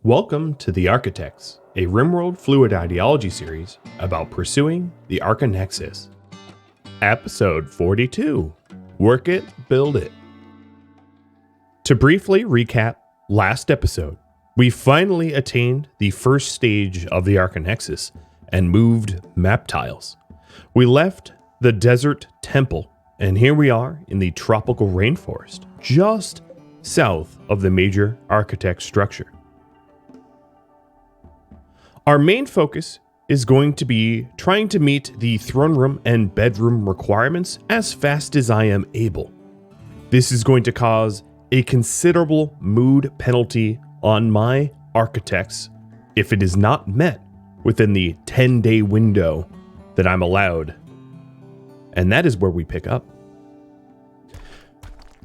Welcome to the Archotechs, a RimWorld fluid ideology series about pursuing the Archonexus. Episode 42, Work It, Build It. To briefly recap last episode, we finally attained the first stage of the Archonexus and moved map tiles. We left the desert temple, and here we are in the tropical rainforest, just south of the major Archotech structure. Our main focus is going to be trying to meet the throne room and bedroom requirements as fast as I am able. This is going to cause a considerable mood penalty on my Archotechs if it is not met within the 10-day window that I'm allowed. And that is where we pick up.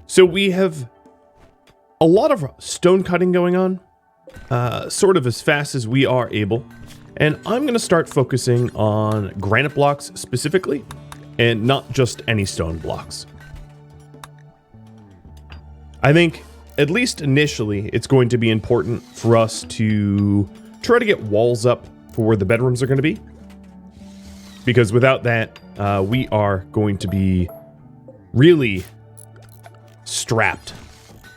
So we have a lot of stone cutting going on. Sort of as fast as we are able. And I'm going to start focusing on granite blocks specifically, and not just any stone blocks. I think, at least initially, it's going to be important for us to try to get walls up for where the bedrooms are going to be. Because without that, we are going to be really strapped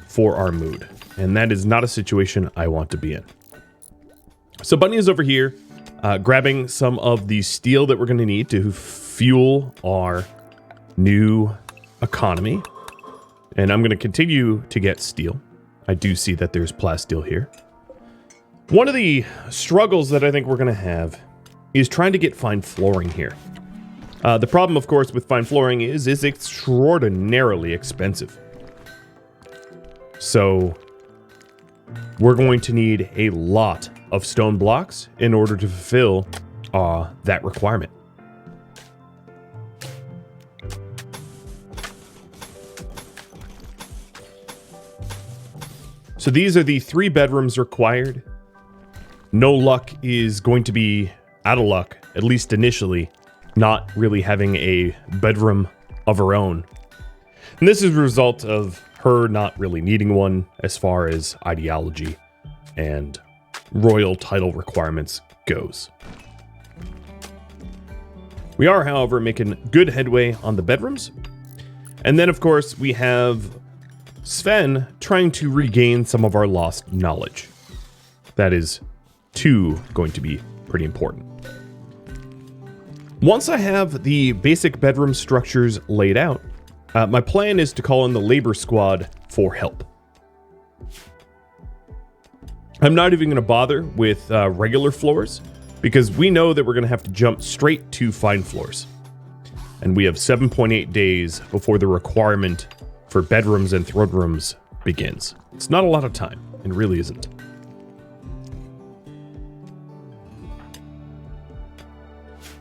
for our mood. And that is not a situation I want to be in. So Bunny is over here, grabbing some of the steel that we're going to need to fuel our new economy. And I'm going to continue to get steel. I do see that there's plasteel here. One of the struggles that I think we're going to have is trying to get fine flooring here. The problem, of course, with fine flooring is extraordinarily expensive. So we're going to need a lot of stone blocks in order to fulfill that requirement. So these are the 3 bedrooms required. No Luck is going to be out of luck, at least initially, not really having a bedroom of her own. And this is a result of her not really needing one as far as ideology and royal title requirements goes. We are, however, making good headway on the bedrooms. And then, of course, we have Sven trying to regain some of our lost knowledge. That is, going to be pretty important. Once I have the basic bedroom structures laid out, my plan is to call in the labor squad for help. I'm not even going to bother with regular floors, because we know that we're going to have to jump straight to fine floors. And we have 7.8 days before the requirement for bedrooms and throne rooms begins. It's not a lot of time. It really isn't.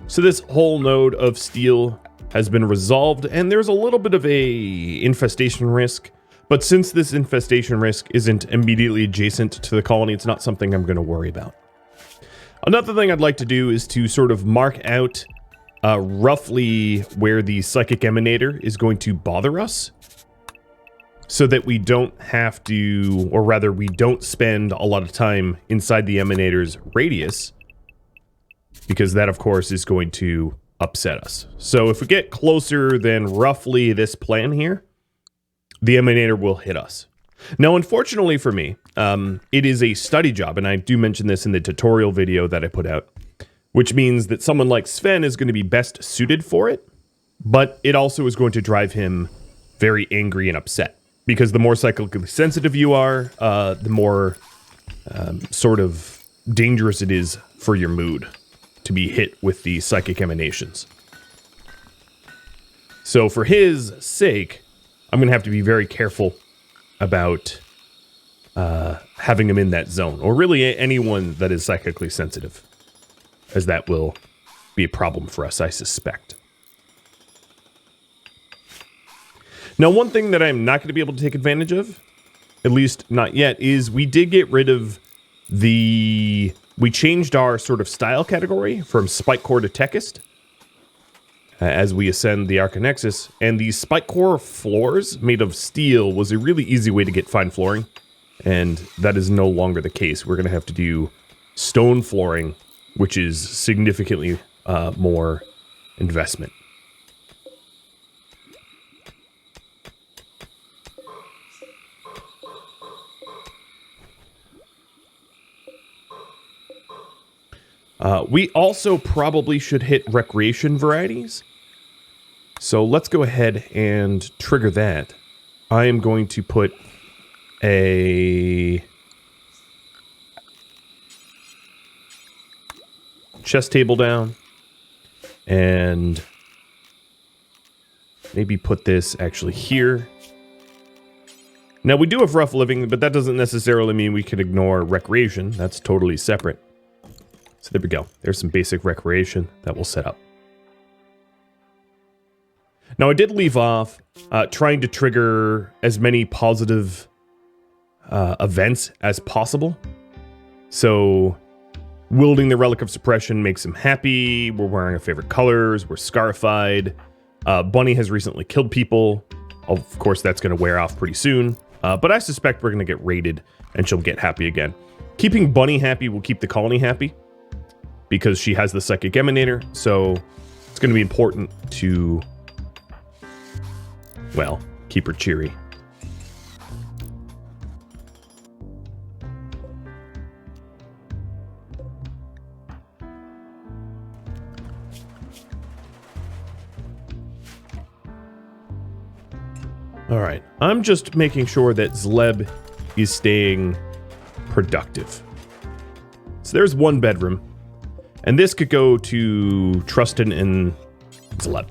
So this whole node of steel has been resolved, and there's a little bit of a infestation risk. But since this infestation risk isn't immediately adjacent to the colony, it's not something I'm going to worry about. Another thing I'd like to do is to sort of mark out roughly where the psychic emanator is going to bother us, so that we don't have to, or rather we don't spend a lot of time inside the emanator's radius, because that, of course, is going to upset us. So if we get closer than roughly this plan here, the emanator will hit us. Now, unfortunately for me, it is a study job, and I do mention this in the tutorial video that I put out, which means that someone like Sven is going to be best suited for it, but it also is going to drive him very angry and upset, because the more cyclically sensitive you are, the more sort of dangerous it is for your mood to be hit with the psychic emanations. So for his sake, I'm going to have to be very careful about having him in that zone, or really anyone that is psychically sensitive, as that will be a problem for us, I suspect. Now, one thing that I'm not going to be able to take advantage of, at least not yet, is we did get rid of we changed our sort of style category from spike core to techist as we ascend the Archonexus, and the spike core floors made of steel was a really easy way to get fine flooring. And that is no longer the case. We're going to have to do stone flooring, which is significantly more investment. We also probably should hit recreation varieties. So let's go ahead and trigger that. I am going to put a chess table down and maybe put this actually here. Now we do have rough living, but that doesn't necessarily mean we can ignore recreation. That's totally separate. So there we go. There's some basic recreation that we'll set up. Now I did leave off trying to trigger as many positive events as possible. So wielding the Relic of Suppression makes him happy. We're wearing our favorite colors. We're scarified. Bunny has recently killed people. Of course, that's going to wear off pretty soon. But I suspect we're going to get raided and she'll get happy again. Keeping Bunny happy will keep the colony happy because she has the Psychic Emanator. So it's going to be important to, well, keep her cheery. All right, I'm just making sure that Zleb is staying productive. So there's one bedroom, and this could go to Trustin and Zleb.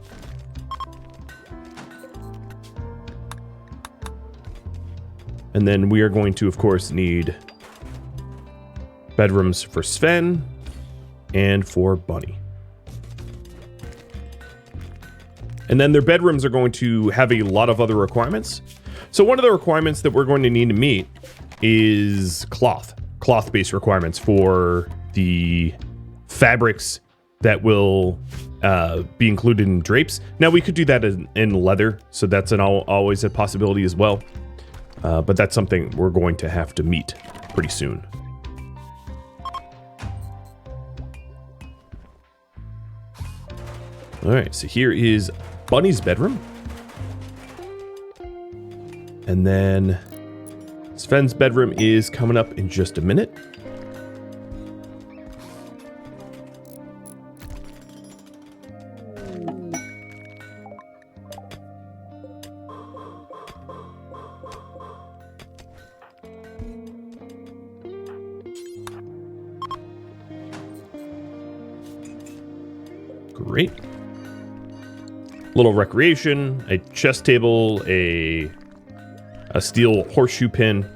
And then we are going to, of course, need bedrooms for Sven and for Bunny. And then their bedrooms are going to have a lot of other requirements. So one of the requirements that we're going to need to meet is cloth-based requirements for the fabrics that will be included in drapes. Now we could do that in leather, so that's always a possibility as well. But that's something we're going to have to meet pretty soon. All right, so here is Bunny's bedroom. And then Sven's bedroom is coming up in just a minute. Great. Little recreation, a chess table, a steel horseshoe pin.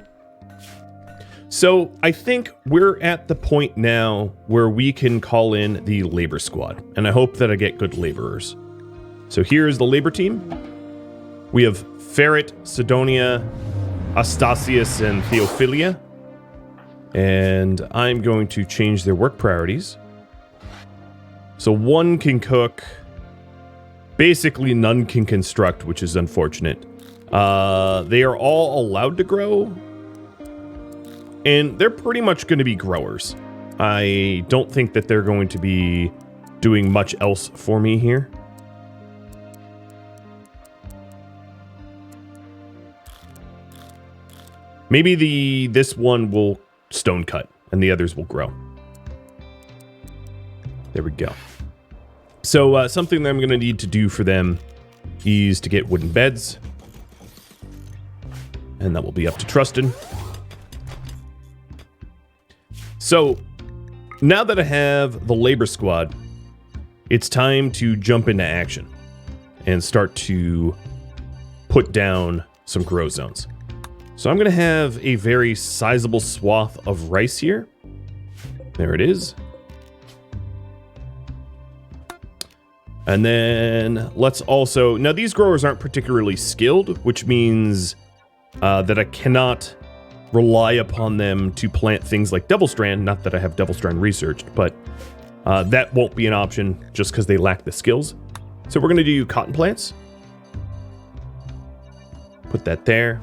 So I think we're at the point now where we can call in the labor squad, and I hope that I get good laborers. So here's the labor team. We have Ferret, Sidonia, Astasius, and Theophilia. And I'm going to change their work priorities. So one can cook. Basically, none can construct, which is unfortunate. They are all allowed to grow. And they're pretty much going to be growers. I don't think that they're going to be doing much else for me here. Maybe this one will stone cut and the others will grow. There we go. So something that I'm going to need to do for them is to get wooden beds. And that will be up to Trustin. So now that I have the labor squad, it's time to jump into action and start to put down some grow zones. So I'm going to have a very sizable swath of rice here. There it is. And then let's also... Now, these growers aren't particularly skilled, which means that I cannot rely upon them to plant things like Devil Strand. Not that I have Devil Strand researched, but that won't be an option just because they lack the skills. So we're going to do cotton plants. Put that there.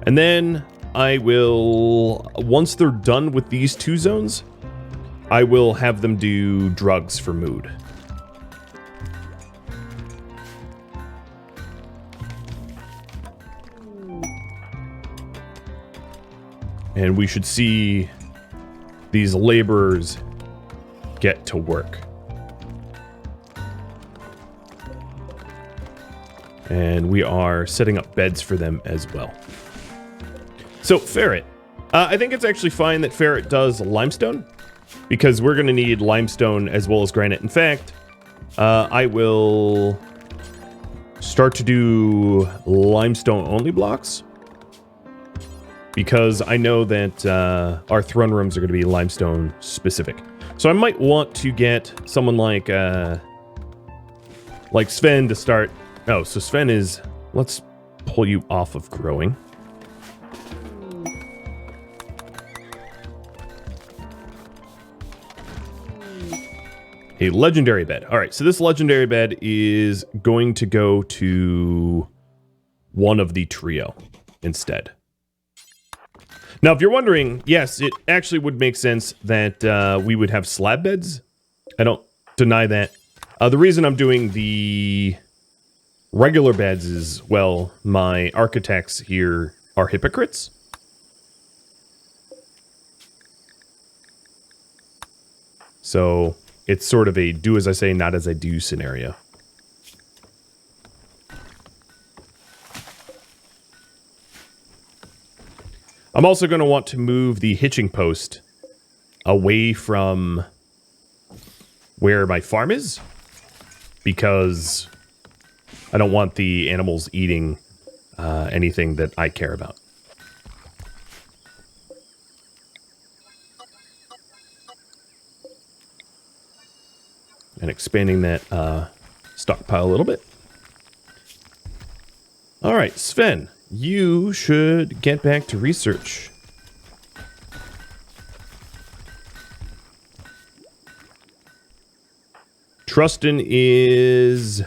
And then I will, once they're done with these 2 zones, I will have them do drugs for mood. And we should see these laborers get to work. And we are setting up beds for them as well. So, ferret. I think it's actually fine that ferret does limestone, because we're going to need limestone as well as granite. In fact, I will start to do limestone-only blocks, because I know that our throne rooms are going to be limestone specific. So I might want to get someone like Sven to start. Oh, so Sven is, let's pull you off of growing. A legendary bed. All right, so this legendary bed is going to go to one of the trio instead. Now, if you're wondering, yes, it actually would make sense that we would have slab beds. I don't deny that. The reason I'm doing the regular beds is, well, my architects here are hypocrites. So it's sort of a do as I say, not as I do scenario. I'm also going to want to move the hitching post away from where my farm is, because I don't want the animals eating anything that I care about. And expanding that stockpile a little bit. All right, Sven, you should get back to research. Trustin is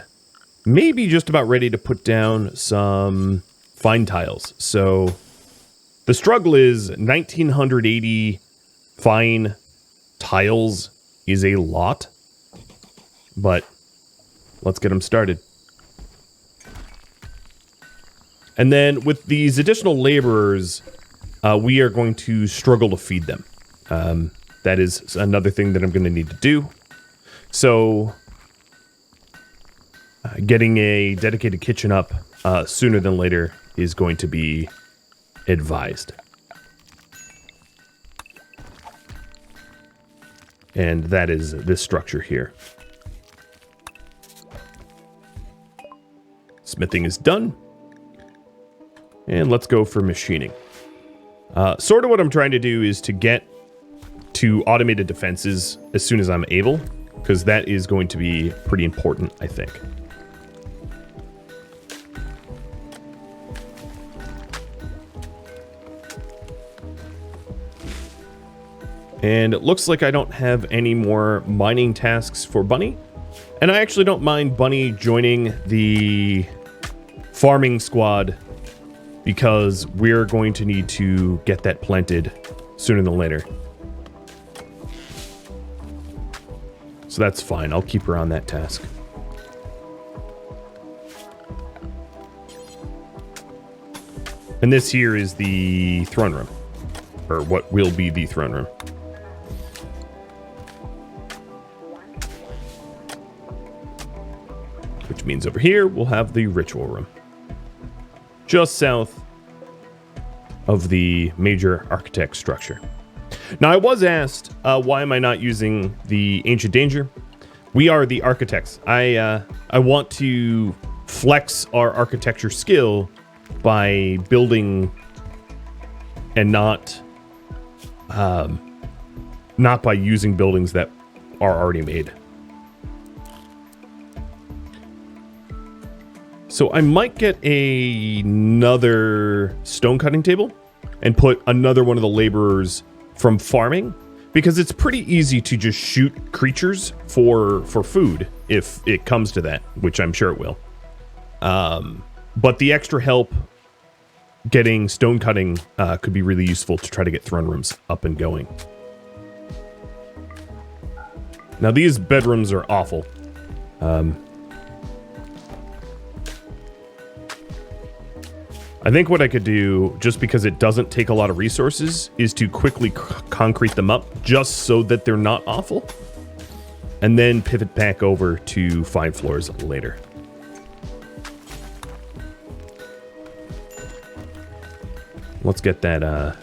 maybe just about ready to put down some fine tiles. So the struggle is 1980 fine tiles is a lot, but let's get them started. And then with these additional laborers, we are going to struggle to feed them. That is another thing that I'm going to need to do. So getting a dedicated kitchen up sooner than later is going to be advised. And that is this structure here. Smithing is done. And let's go for machining. Sort of what I'm trying to do is to get to automated defenses as soon as I'm able, because that is going to be pretty important, I think. And it looks like I don't have any more mining tasks for Bunny. And I actually don't mind Bunny joining the farming squad, because we're going to need to get that planted sooner than later. So that's fine. I'll keep her on that task. And this here is the throne room, or what will be the throne room. Which means over here we'll have the ritual room, just south of the major architect structure. Now, I was asked, why am I not using the Ancient Danger? We are the Archotechs. I want to flex our architecture skill by building and not by using buildings that are already made. So I might get another stone cutting table and put another one of the laborers from farming, because it's pretty easy to just shoot creatures for food if it comes to that, which I'm sure it will. But the extra help getting stone cutting could be really useful to try to get throne rooms up and going. Now these bedrooms are awful. I think what I could do, just because it doesn't take a lot of resources, is to quickly concrete them up just so that they're not awful, and then pivot back over to 5 floors later. Let's get that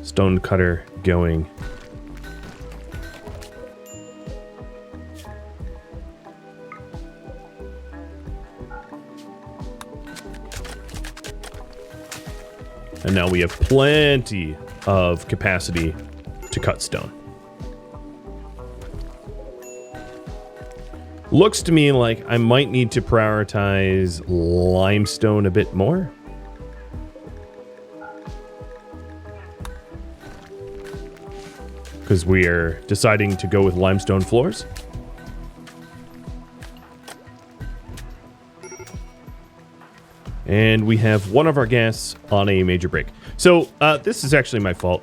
stone cutter going. And now we have plenty of capacity to cut stone. Looks to me like I might need to prioritize limestone a bit more. Because we are deciding to go with limestone floors. And we have one of our guests on a major break. So this is actually my fault.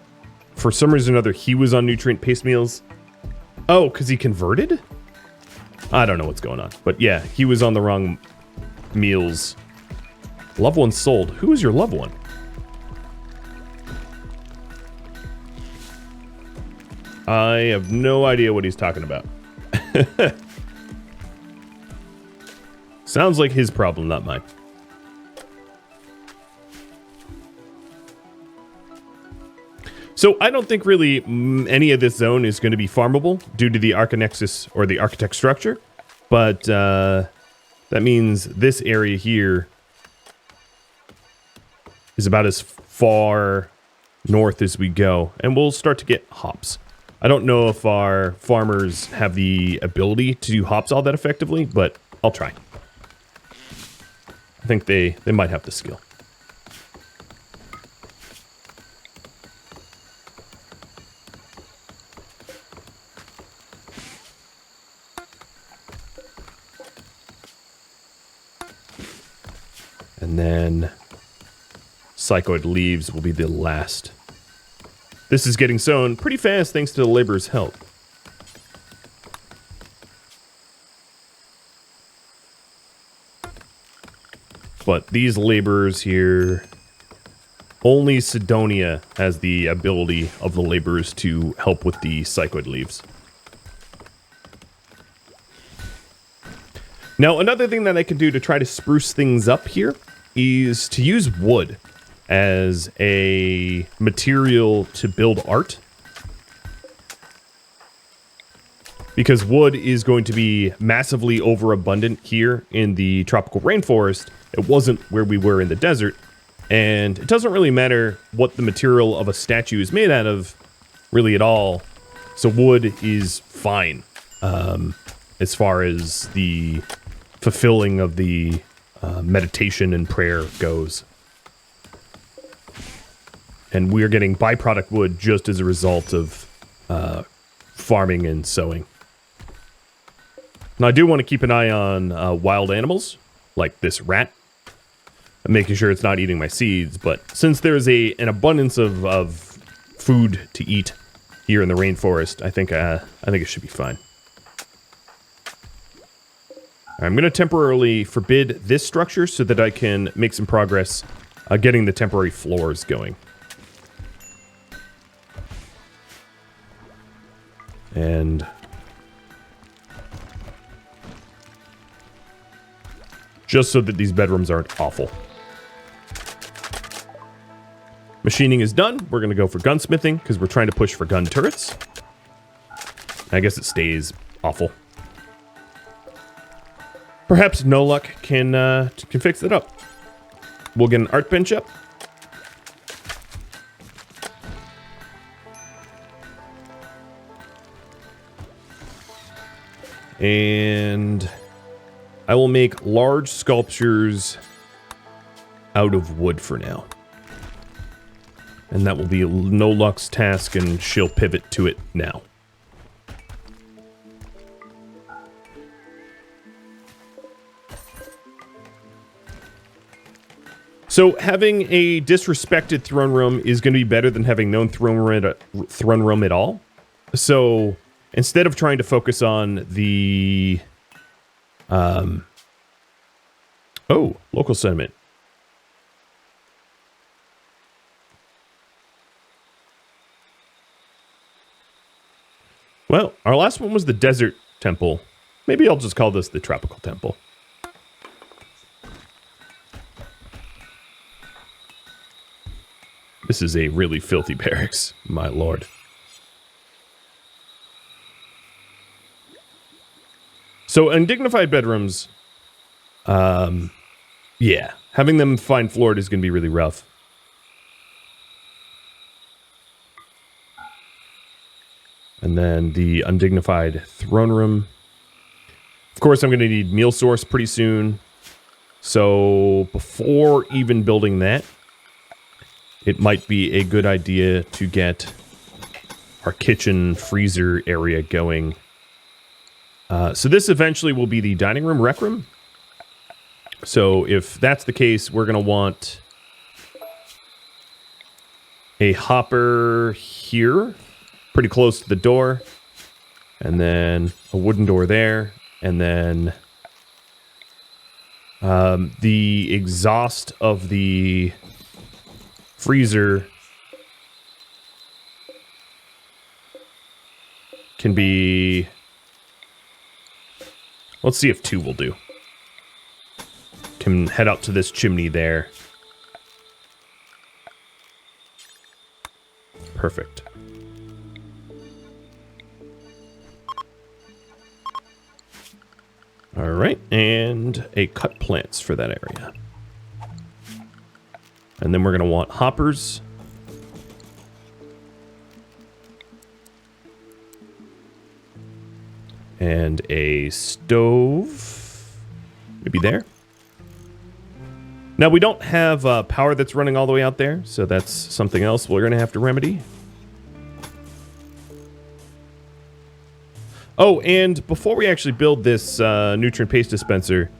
For some reason or other, he was on nutrient paste meals. Oh, because he converted? I don't know what's going on. But yeah, he was on the wrong meals. Loved one sold. Who is your loved one? I have no idea what he's talking about. Sounds like his problem, not mine. So I don't think really any of this zone is going to be farmable due to the Archonexus or the Archotech structure. But that means this area here is about as far north as we go. And we'll start to get hops. I don't know if our farmers have the ability to do hops all that effectively, but I'll try. I think they might have the skill. And then psychoid leaves will be the last. This is getting sown pretty fast thanks to the laborer's help. But these laborers here, only Sidonia has the ability of the laborers to help with the psychoid leaves. Now, another thing that I can do to try to spruce things up here is to use wood as a material to build art. Because wood is going to be massively overabundant here in the tropical rainforest. It wasn't where we were in the desert. And it doesn't really matter what the material of a statue is made out of, really at all. So wood is fine as far as the fulfilling of the meditation and prayer goes. And we're getting byproduct wood just as a result of farming and sowing. Now I do want to keep an eye on wild animals, like this rat, and making sure it's not eating my seeds. But since there's an abundance of food to eat here in the rainforest, I think it should be fine. I'm going to temporarily forbid this structure so that I can make some progress getting the temporary floors going. And just so that these bedrooms aren't awful. Machining is done. We're going to go for gunsmithing because we're trying to push for gun turrets. I guess it stays awful. Perhaps no luck can fix it up. We'll get an art bench up. And I will make large sculptures out of wood for now. And that will be no luck's task, and she'll pivot to it now. So having a disrespected throne room is going to be better than having no throne room at all. So instead of trying to focus on the... oh, local sentiment. Well, our last one was the desert temple. Maybe I'll just call this the tropical temple. This is a really filthy barracks, my lord. So undignified bedrooms, yeah, having them fine floored is going to be really rough. And then the undignified throne room. Of course, I'm going to need meal source pretty soon. So before even building that, it might be a good idea to get our kitchen freezer area going. So this eventually will be the dining room, rec room. So if that's the case, we're going to want a hopper here, pretty close to the door, and then a wooden door there, and then the exhaust of the freezer can be... Let's see if 2 will do. Can head out to this chimney there. Perfect. All right, and a cut plants for that area. And then we're going to want hoppers. And a stove. Maybe there. Now, we don't have power that's running all the way out there, so that's something else we're going to have to remedy. Oh, and before we actually build this nutrient paste dispenser,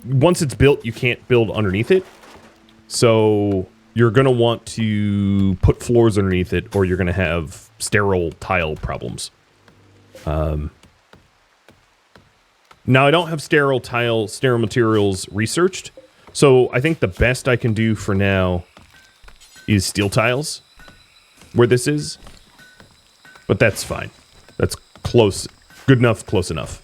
once it's built, you can't build underneath it. So you're going to want to put floors underneath it, or you're going to have sterile tile problems. Now, I don't have sterile materials researched, so I think the best I can do for now is steel tiles, where this is. But that's fine. That's close. Good enough, close enough.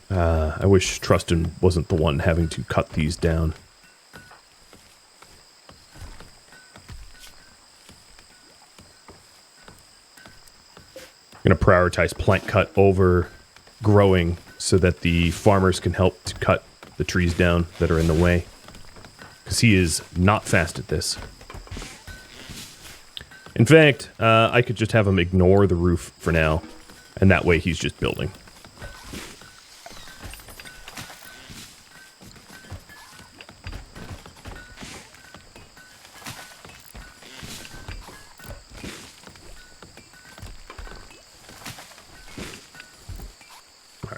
I wish Trustin wasn't the one having to cut these down. I'm going to prioritize plant cut over growing so that the farmers can help to cut the trees down that are in the way. Because he is not fast at this. In fact, I could just have him ignore the roof for now, and that way he's just building.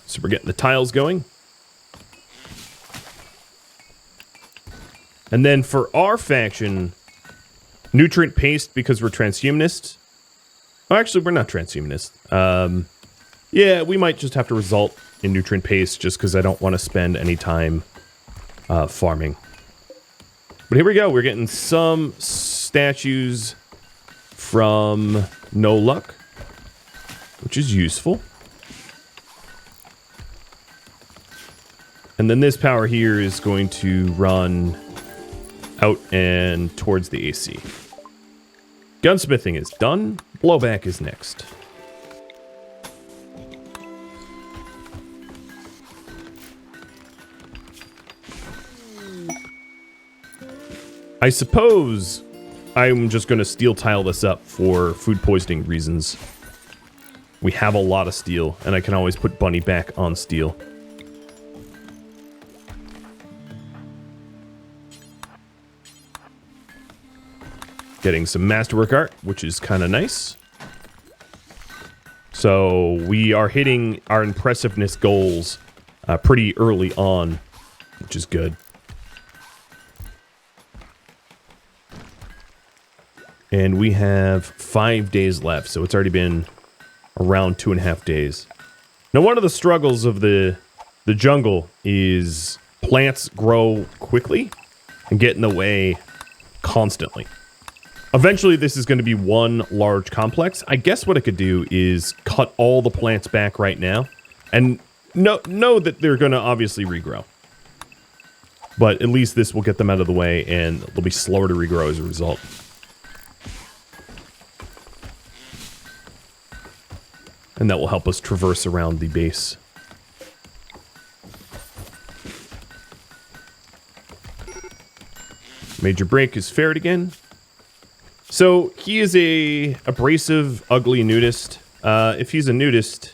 So we're getting the tiles going. And then for our faction, nutrient paste because we're transhumanists. Oh, actually, we're not transhumanists. Yeah, we might just have to result in nutrient paste just because I don't want to spend any time farming. But here we go. We're getting some statues from No Luck, which is useful. And then this power here is going to run out and towards the AC. Gunsmithing is done. Blowback is next. I suppose I'm just going to steel tile this up for food poisoning reasons. We have a lot of steel, and I can always put Bunny back on steel. Getting some masterwork art, which is kind of nice. So we are hitting our impressiveness goals pretty early on. which is good. And we have 5 days left, so it's already been around 2.5 days. Now, one of the struggles of the jungle is plants grow quickly and get in the way constantly. Eventually, this is going to be one large complex. I guess what I could do is cut all the plants back right now and know that they're going to obviously regrow. But at least this will get them out of the way and they'll be slower to regrow as a result. And that will help us traverse around the base. Major break is ferret again. So he is a abrasive, ugly nudist. If he's a nudist...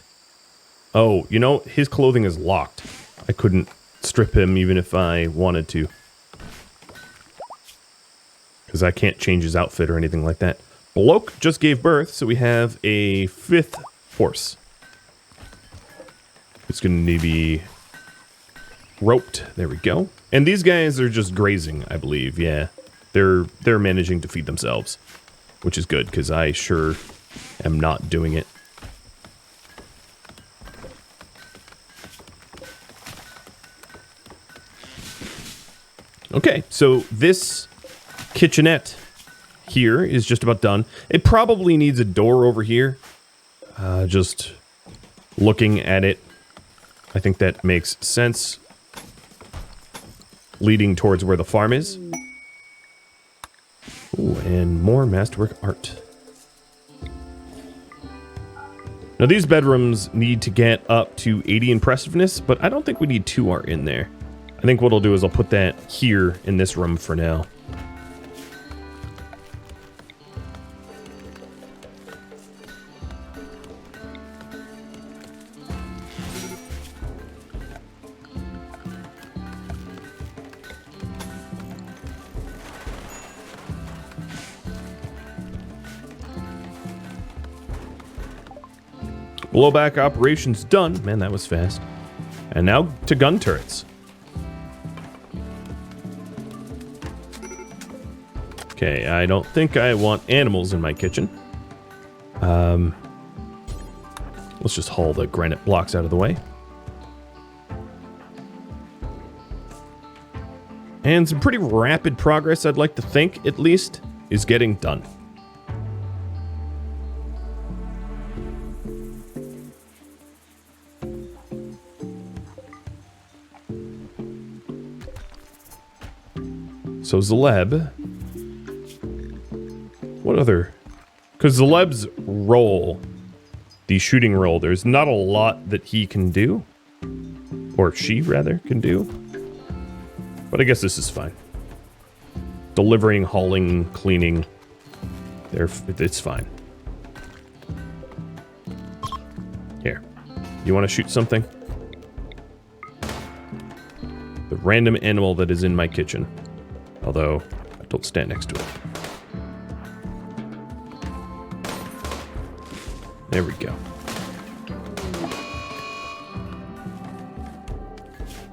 Oh, you know, his clothing is locked. I couldn't strip him even if I wanted to. Because I can't change his outfit or anything like that. Bloke just gave birth, so we have a 5th horse. It's going to need to be roped. There we go. And these guys are just grazing, I believe. Yeah, they're managing to feed themselves, which is good because I sure am not doing it. Okay, so this kitchenette here is just about done. It probably needs a door over here. Just looking at it, I think that makes sense. Leading towards where the farm is. Ooh, and more masterwork art. Now these bedrooms need to get up to 80 impressiveness, but I don't think we need 2 art in there. I think what I'll do is I'll put that here in this room for now. Blowback operations done. Man, that was fast. And now to gun turrets. Okay, I don't think I want animals in my kitchen. Let's just haul the granite blocks out of the way. And some pretty rapid progress, I'd like to think, at least, is getting done. So Zaleb, what other? Because Zaleb's role, the shooting role, there's not a lot that he can do, or she rather can do. But I guess this is fine. Delivering, hauling, cleaning, it's fine. Here, you want to shoot something? The random animal that is in my kitchen. Although, don't stand next to it. There we go.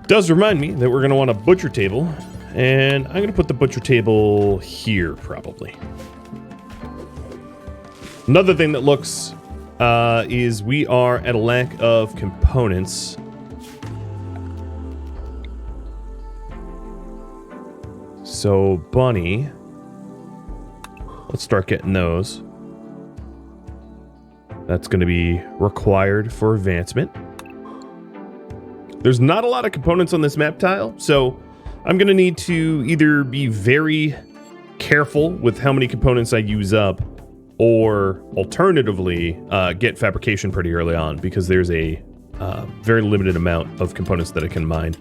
Does remind me that we're going to want a butcher table. And I'm going to put the butcher table here, probably. Another thing that looks is we are at a lack of components. So, Bunny, let's start getting those. That's going to be required for advancement. There's not a lot of components on this map tile, so I'm going to need to either be very careful with how many components I use up, or alternatively, get fabrication pretty early on, because there's a very limited amount of components that I can mine.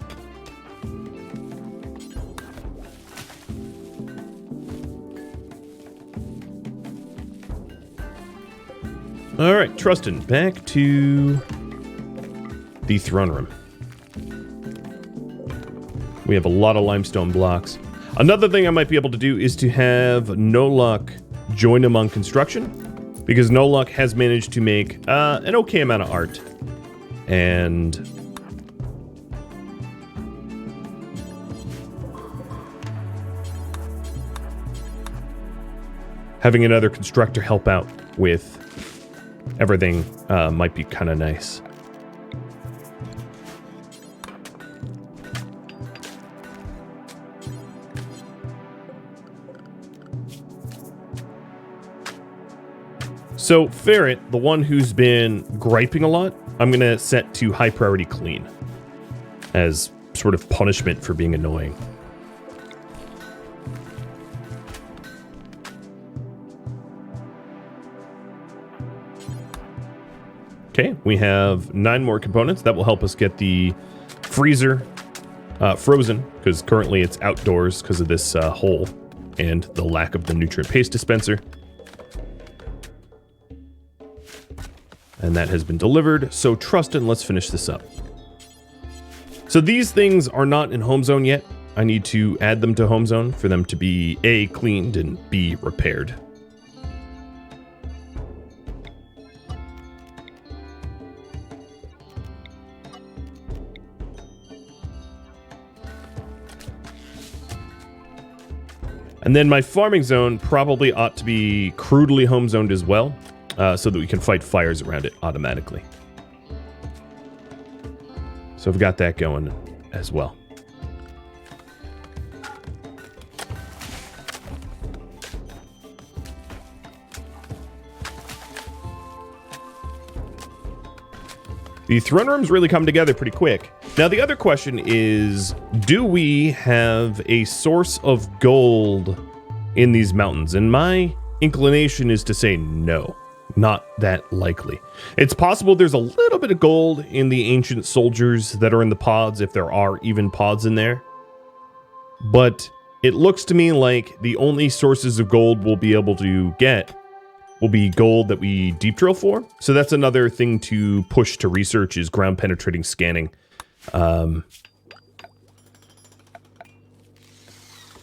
All right, Trustin, back to the throne room. We have a lot of limestone blocks. Another thing I might be able to do is to have No Luck join among construction, because No Luck has managed to make an okay amount of art. And having another constructor help out with everything might be kind of nice. So Ferret, the one who's been griping a lot, I'm going to set to high priority clean as sort of punishment for being annoying. Okay, we have 9 more components. That will help us get the freezer frozen, because currently it's outdoors because of this hole and the lack of the nutrient paste dispenser. And that has been delivered. So Trustin, let's finish this up. So these things are not in home zone yet. I need to add them to home zone for them to be A, cleaned, and B, repaired. And then my farming zone probably ought to be crudely home zoned as well, so that we can fight fires around it automatically. So I've got that going as well. The throne rooms really come together pretty quick. Now the other question is, do we have a source of gold in these mountains? And my inclination is to say no. Not that likely. It's possible there's a little bit of gold in the ancient soldiers that are in the pods, if there are even pods in there. But it looks to me like the only sources of gold we'll be able to get will be gold that we deep drill for. So that's another thing to push to research, is ground penetrating scanning.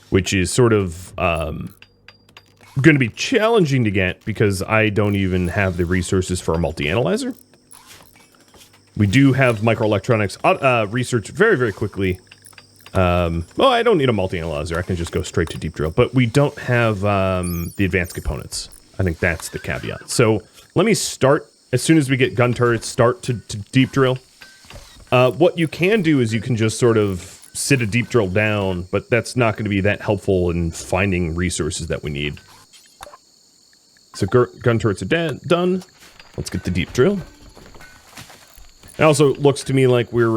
Which is sort of going to be challenging to get because I don't even have the resources for a multi-analyzer. We do have microelectronics research very, very quickly. Well, I don't need a multi-analyzer. I can just go straight to deep drill. But we don't have the advanced components. I think that's the caveat. So let me start, as soon as we get gun turrets, start to deep drill. What you can do is you can just sort of sit a deep drill down, but that's not going to be that helpful in finding resources that we need. So gun turrets are done. Let's get the deep drill. It also looks to me like we're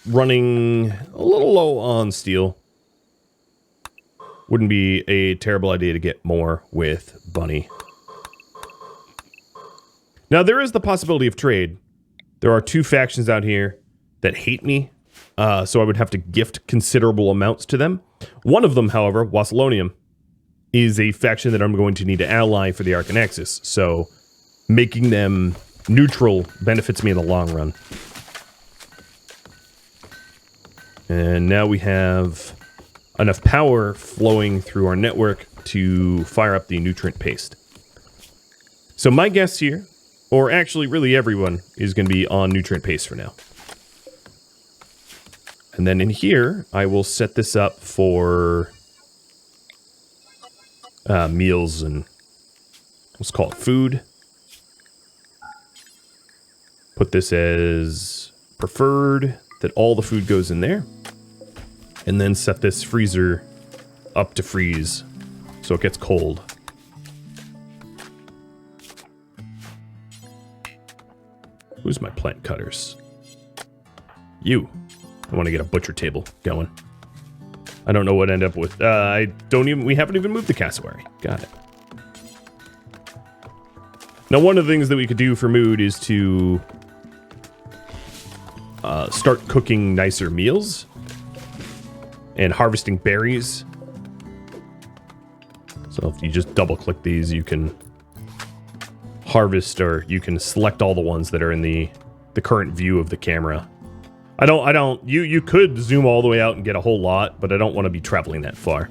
running a little low on steel. Wouldn't be a terrible idea to get more with Bunny. Now, there is the possibility of trade. There are 2 factions out here that hate me, so I would have to gift considerable amounts to them. One of them, however, Wasilonium, is a faction that I'm going to need to ally for the Archonexus, so making them neutral benefits me in the long run. And now we have enough power flowing through our network to fire up the nutrient paste. So my guess here, or actually really everyone, is going to be on nutrient paste for now. And then in here, I will set this up for meals and let's call it food. Put this as preferred, that all the food goes in there. And then set this freezer up to freeze so it gets cold. Who's my plant cutters? You. I want to get a butcher table going. I don't know what I end up with. We haven't even moved the cassowary. Got it. Now, one of the things that we could do for mood is to start cooking nicer meals and harvesting berries. So if you just double click these, you can harvest, or you can select all the ones that are in the current view of the camera. You could zoom all the way out and get a whole lot, but I don't want to be traveling that far.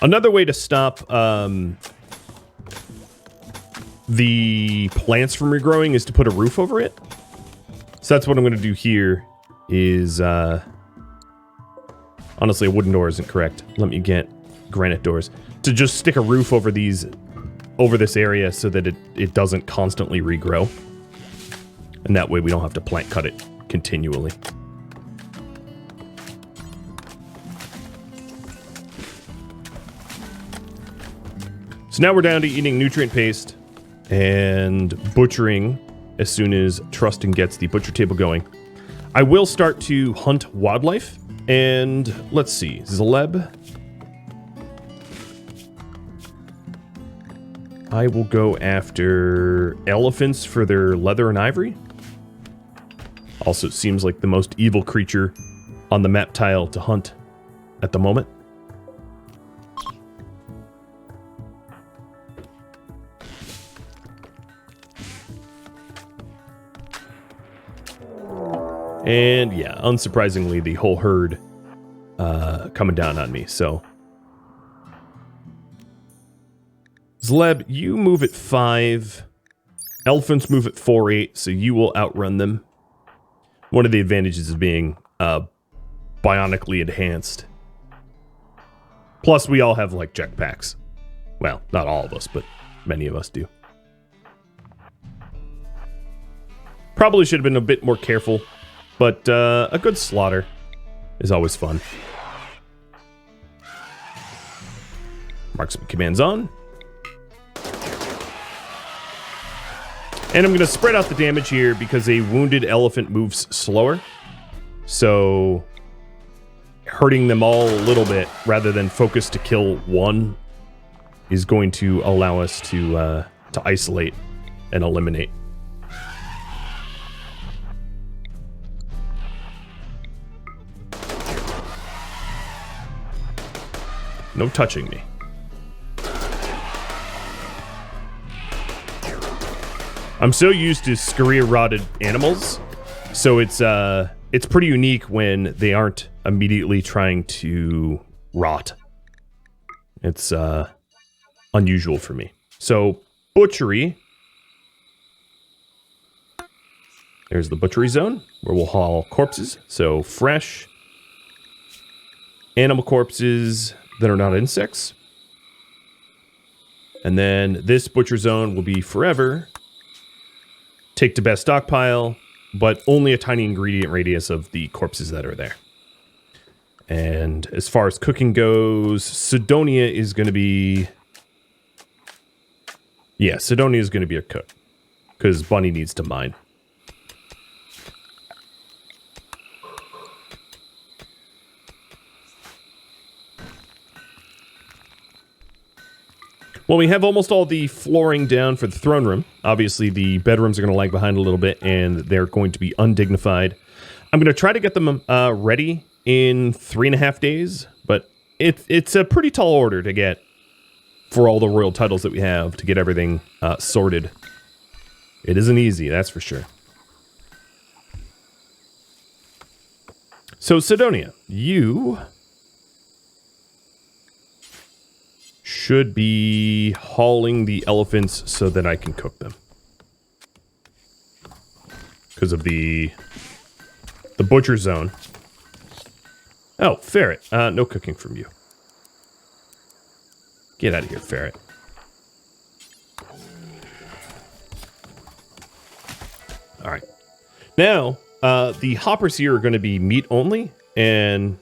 Another way to stop the plants from regrowing is to put a roof over it. So that's what I'm going to do here, is on Honestly, a wooden door isn't correct. Let me get granite doors. To just stick a roof over this area so that it doesn't constantly regrow. And that way we don't have to plant cut it continually. So now we're down to eating nutrient paste and butchering as soon as Trustin gets the butcher table going. I will start to hunt wildlife, and let's see, Zaleb. I will go after elephants for their leather and ivory. Also, it seems like the most evil creature on the map tile to hunt at the moment. And yeah, unsurprisingly, the whole herd coming down on me, so. Zleb, you move at 5. Elephants move at 4-8, so you will outrun them. One of the advantages of being bionically enhanced. Plus, we all have, like, jetpacks. Well, not all of us, but many of us do. Probably should have been a bit more careful, but a good slaughter is always fun. Marksman commands on. And I'm going to spread out the damage here because a wounded elephant moves slower. So hurting them all a little bit rather than focus to kill one is going to allow us to isolate and eliminate. No touching me. I'm so used to scurry-rotted animals, so it's pretty unique when they aren't immediately trying to rot. It's unusual for me. So, butchery. There's the butchery zone, where we'll haul corpses. So, fresh animal corpses that are not insects. And then this butcher zone will be forever. Take to best stockpile, but only a tiny ingredient radius of the corpses that are there. And as far as cooking goes, Sidonia is going to be... Yeah, Sidonia is going to be a cook. Because Bunny needs to mine. Well, we have almost all the flooring down for the throne room. Obviously, the bedrooms are going to lag behind a little bit, and they're going to be undignified. I'm going to try to get them ready in 3.5 days, but it's a pretty tall order to get for all the royal titles that we have to get everything sorted. It isn't easy, that's for sure. So, Sidonia, you should be hauling the elephants so that I can cook them. Because of the butcher zone. Oh, ferret. No cooking from you. Get out of here, ferret. Alright. Now, the hoppers here are going to be meat only, and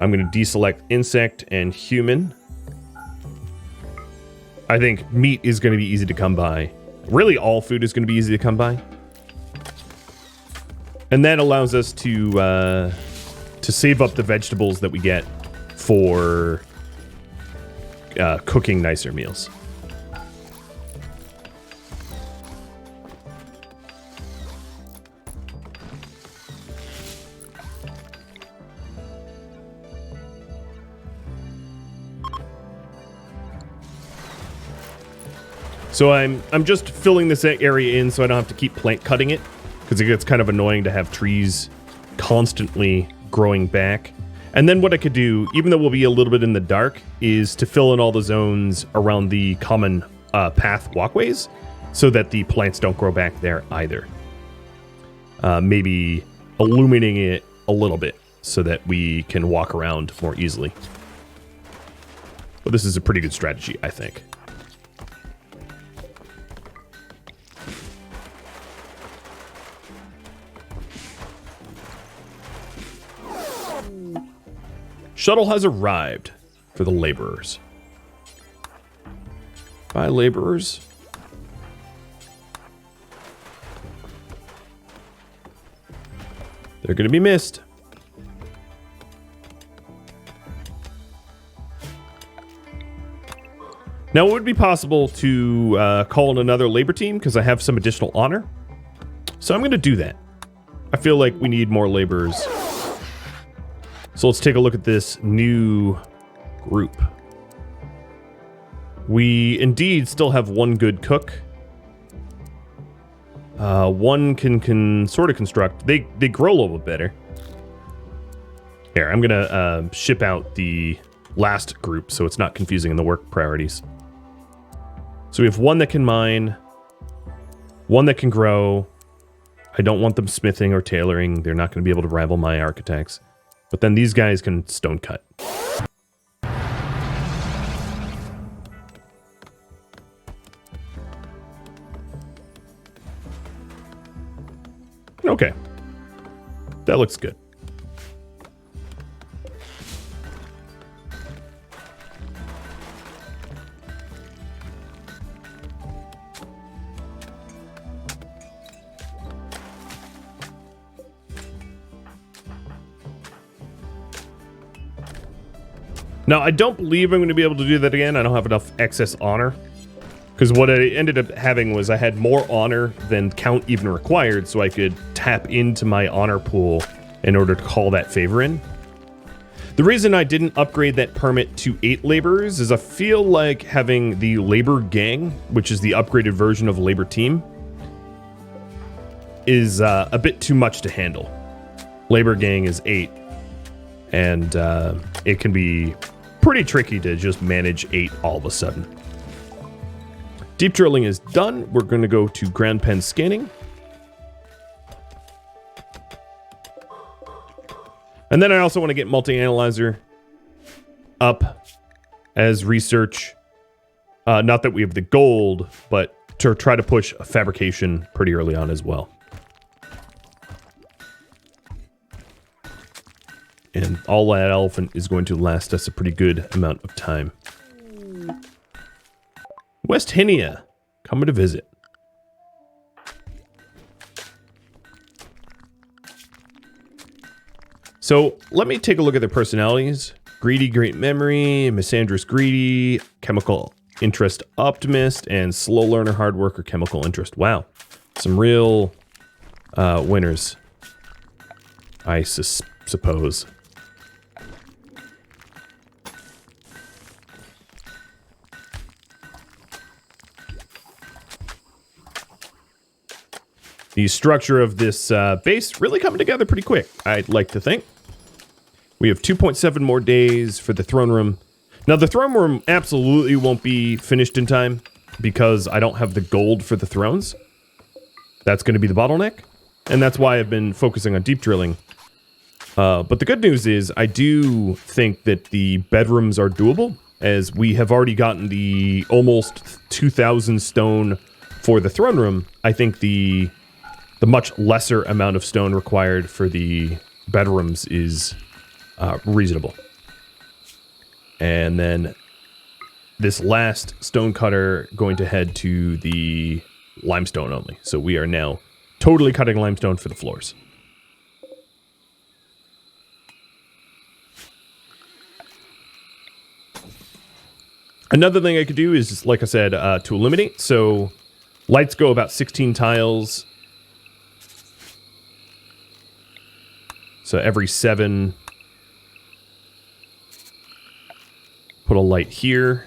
I'm going to deselect insect and human. I think meat is going to be easy to come by. Really, all food is going to be easy to come by. And that allows us to save up the vegetables that we get for cooking nicer meals. So I'm just filling this area in so I don't have to keep plant cutting it, because it gets kind of annoying to have trees constantly growing back. And then what I could do, even though we'll be a little bit in the dark, is to fill in all the zones around the common path walkways so that the plants don't grow back there either. Maybe illuminating it a little bit so that we can walk around more easily. But this is a pretty good strategy, I think. Shuttle has arrived for the laborers. 5 laborers. They're going to be missed. Now, it would be possible to call in another labor team because I have some additional honor. So I'm going to do that. I feel like we need more laborers. So let's take a look at this new group. We indeed still have one good cook. One can sort of construct. They grow a little bit better. Here, I'm gonna ship out the last group so it's not confusing in the work priorities. So we have one that can mine, one that can grow. I don't want them smithing or tailoring. They're not going to be able to rival my architects. But then these guys can stone cut. Okay. That looks good. Now, I don't believe I'm going to be able to do that again. I don't have enough excess honor. Because what I ended up having was I had more honor than count even required, so I could tap into my honor pool in order to call that favor in. The reason I didn't upgrade that permit to 8 laborers is I feel like having the labor gang, which is the upgraded version of labor team, is a bit too much to handle. Labor gang is 8, and it can be pretty tricky to just manage 8 all of a sudden. Deep drilling is done. We're going to go to ground pen scanning. And then I also want to get multi-analyzer up as research. Not that we have the gold, but to try to push a fabrication pretty early on as well. And all that elephant is going to last us a pretty good amount of time. West Hinia, coming to visit. So let me take a look at their personalities. Greedy, great memory, misandrous greedy, chemical interest optimist, and slow learner, hard worker, chemical interest. Wow, some real winners, I suppose. The structure of this base really coming together pretty quick, I'd like to think. We have 2.7 more days for the throne room. Now, the throne room absolutely won't be finished in time because I don't have the gold for the thrones. That's going to be the bottleneck, and that's why I've been focusing on deep drilling. But the good news is I do think that the bedrooms are doable, as we have already gotten the almost 2,000 stone for the throne room. I think the much lesser amount of stone required for the bedrooms is reasonable. And then this last stone cutter going to head to the limestone only. So we are now totally cutting limestone for the floors. Another thing I could do is, like I said, to eliminate. So lights go about 16 tiles. So every 7, put a light here.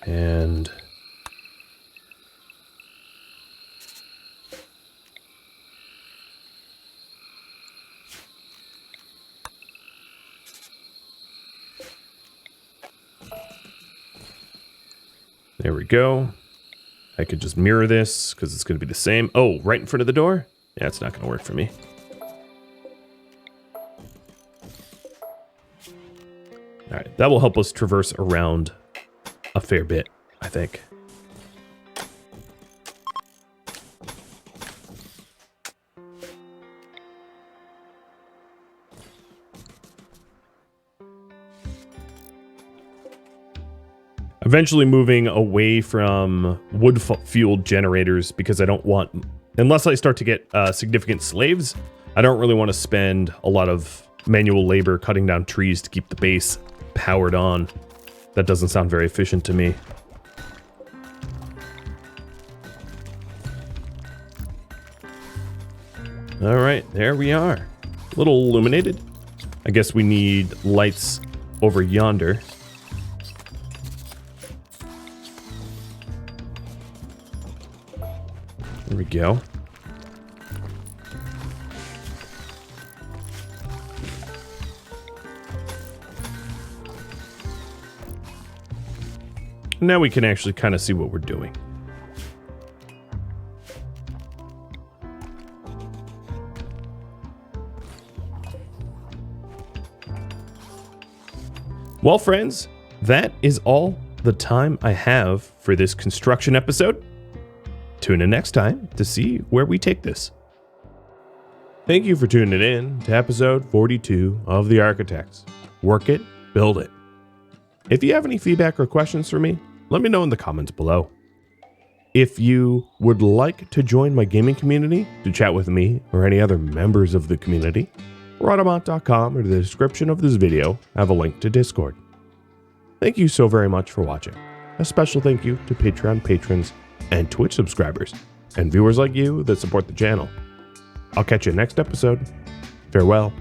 And there we go. I could just mirror this because it's going to be the same. Oh, right in front of the door? Yeah, it's not going to work for me. All right, that will help us traverse around a fair bit, I think. Eventually moving away from wood-fueled generators because I don't want, unless I start to get significant slaves, I don't really want to spend a lot of manual labor cutting down trees to keep the base powered on. That doesn't sound very efficient to me. All right, there we are. A little illuminated. I guess we need lights over yonder. There we go. Now we can actually kind of see what we're doing. Well, friends, that is all the time I have for this construction episode. Tune in next time to see where we take this. Thank you for tuning in to episode 42 of the Archotechs. Work it, build it. If you have any feedback or questions for me, let me know in the comments below. If you would like to join my gaming community to chat with me or any other members of the community, Rhadamant.com or the description of this video have a link to Discord. Thank you so very much for watching. A special thank you to Patreon patrons and Twitch subscribers and viewers like you that support the channel. I'll catch you next episode. Farewell.